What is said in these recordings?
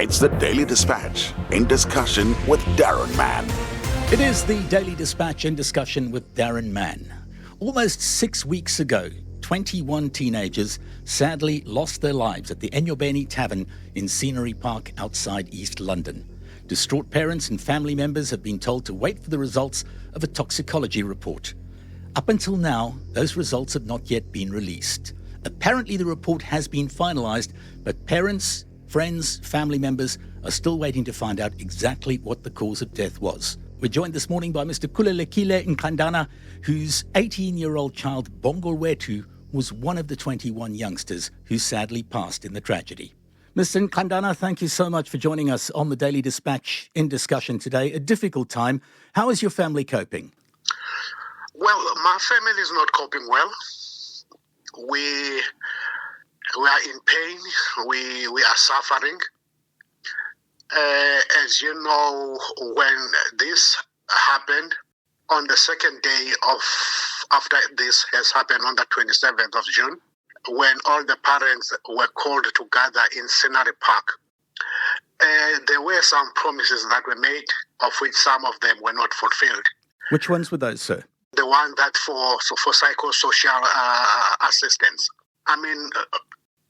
It's the Daily Dispatch in discussion with Daron Mann. It is the Daily Dispatch in discussion with Daron Mann. Almost 6 weeks ago, 21 teenagers sadly lost their lives at the Enyobeni Tavern in Scenery Park outside East London. Distraught parents and family members have been told to wait for the results of a toxicology report. Up until now, those results have not yet been released. Apparently the report has been finalised, but parents, friends, family members are still waiting to find out exactly what the cause of death was. We're joined this morning by Mr. Khululekile Nqandana, whose 18-year-old child, Bongolwetu, was one of the 21 youngsters who sadly passed in the tragedy. Mr. Nqandana, thank you so much for joining us on the Daily Dispatch in discussion today. A difficult time. How is your family coping? Well, my family is not coping well. We are in pain. We are suffering. As you know, when this happened, on the second day after this has happened on the 27th of June, when all the parents were called to gather in Scenery Park, there were some promises that were made, of which some of them were not fulfilled. Which ones were those, sir? The one that for psychosocial assistance. I mean,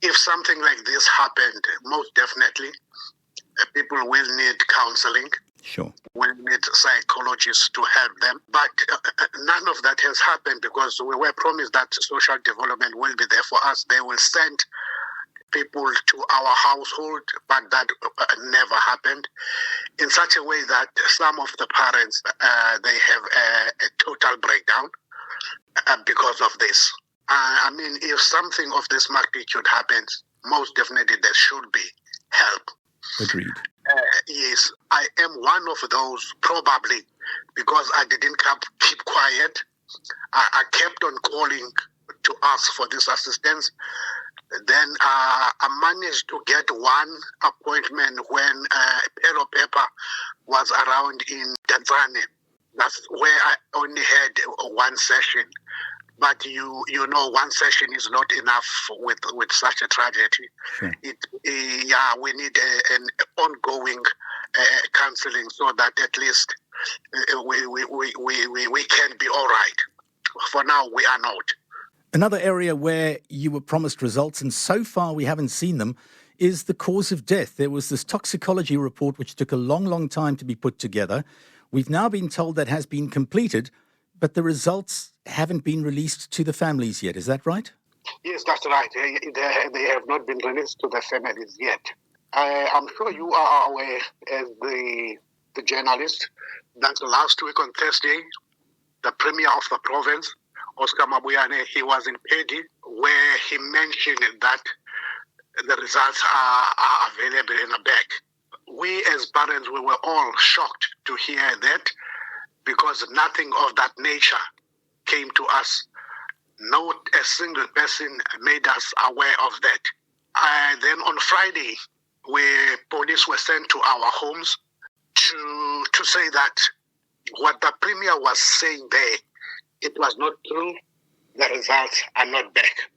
if something like this happened, most definitely, people will need counseling. Sure. Will need psychologists to help them. But none of that has happened because we were promised that social development will be there for us. They will send people to our household, but that never happened. In such a way that some of the parents, they have a total breakdown because of this. I mean, if something of this magnitude happens, most definitely there should be help. Agreed. Yes, I am one of those, probably, because I didn't keep quiet. I kept on calling to ask for this assistance. Then I managed to get one appointment when Pero Pepper was around in Tanzania. That's where I only had one session. But you know, one session is not enough with such a tragedy. Sure. We need an ongoing counseling so that at least we can be all right. For now, we are not. Another area where you were promised results, and so far we haven't seen them, is the cause of death. There was this toxicology report which took a long, long time to be put together. We've now been told that has been completed, but the results haven't been released to the families yet. Is that right? Yes, that's right. They have not been released to the families yet. I'm sure you are aware, as the journalist, that last week on Thursday, the Premier of the province, Oscar Mabuyane, he was in Pedi, where he mentioned that the results are available in a bag. We as parents, we were all shocked to hear that because nothing of that nature came to us. Not a single person made us aware of that. Then on Friday, where police were sent to our homes to say that what the Premier was saying there, it was not true. The results are not back.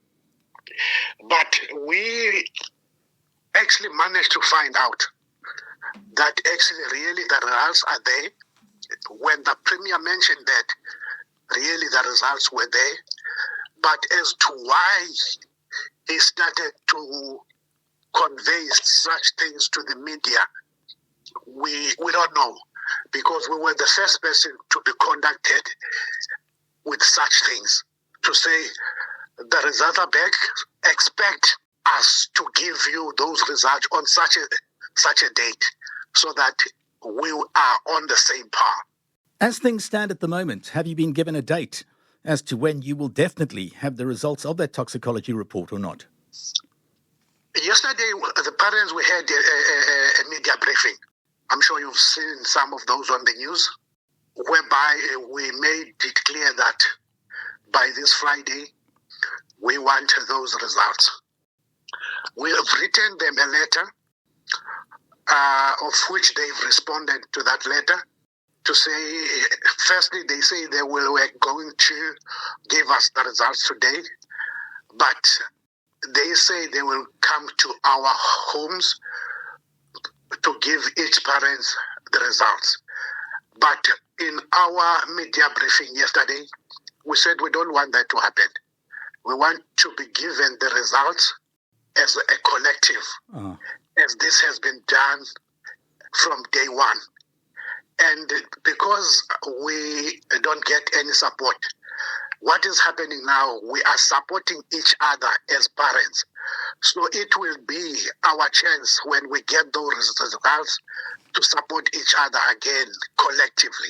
But we actually managed to find out that actually really the results are there. When the Premier mentioned that, really the results were there. But as to why he started to convey such things to the media, we don't know. Because we were the first person to be contacted with such things, to say the results are back, expect us to give you those results on such a date so that we are on the same par. As things stand at the moment, have you been given a date as to when you will definitely have the results of that toxicology report or not? Yesterday, the parents, we had a media briefing. I'm sure you've seen some of those on the news, whereby we made it clear that by this Friday, we want those results. We have written them a letter, of which they've responded to that letter, to say, firstly, they say they were going to give us the results today, but they say they will come to our homes to give each parent the results. But in our media briefing yesterday, we said we don't want that to happen. We want to be given the results as a collective, as this has been done from day one. And because we don't get any support, what is happening now, we are supporting each other as parents. So it will be our chance when we get those results to support each other again collectively.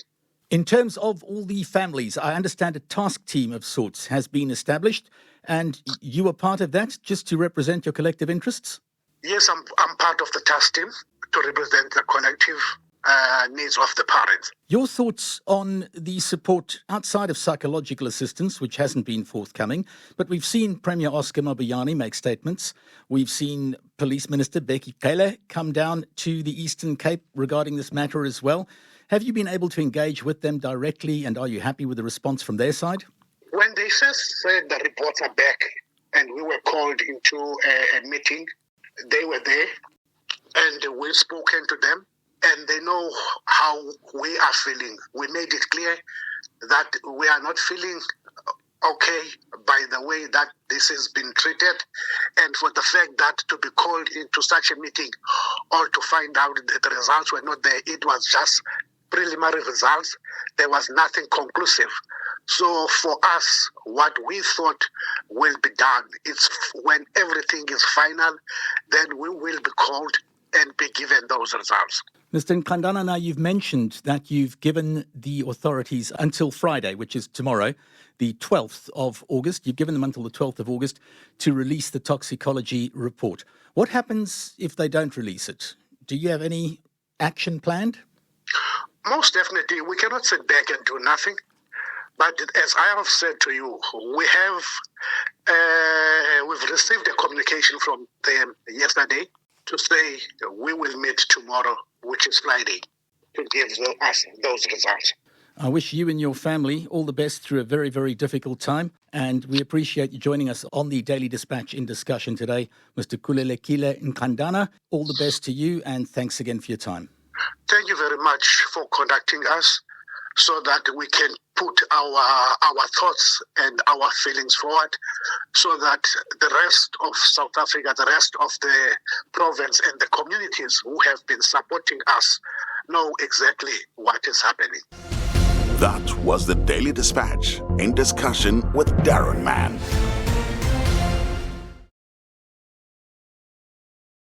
In terms of all the families, I understand a task team of sorts has been established, and you are part of that just to represent your collective interests? Yes, I'm part of the task team to represent the collective needs of the parents. Your thoughts on the support outside of psychological assistance, which hasn't been forthcoming, but we've seen Premier Oscar Mabuyane make statements. We've seen Police Minister Becky Cele come down to the Eastern Cape regarding this matter as well. Have you been able to engage with them directly, and are you happy with the response from their side? When they first said the reports are back and we were called into a meeting, they were there and we've spoken to them. And they know how we are feeling. We made it clear that we are not feeling okay by the way that this has been treated, and for the fact that to be called into such a meeting or to find out that the results were not there, it was just preliminary results. There was nothing conclusive. So for us, what we thought will be done, it's when everything is final, then we will be called and be given those results. Mr. Nqandana, now you've mentioned that you've given the authorities until Friday, which is tomorrow, the 12th of August. You've given them until the 12th of August to release the toxicology report. What happens if they don't release it? Do you have any action planned? Most definitely. We cannot sit back and do nothing. But as I have said to you, we've received a communication from them yesterday to say we will meet tomorrow, which is Friday, to give us those results. I wish you and your family all the best through a very, very difficult time, and we appreciate you joining us on the Daily Dispatch in discussion today. Mr. Khululekile Nqandana, all the best to you, and thanks again for your time. Thank you very much for conducting us so that we can put our thoughts and our feelings forward so that the rest of South Africa, the rest of the province and the communities who have been supporting us know exactly what is happening. That was the Daily Dispatch in discussion with Daron Mann.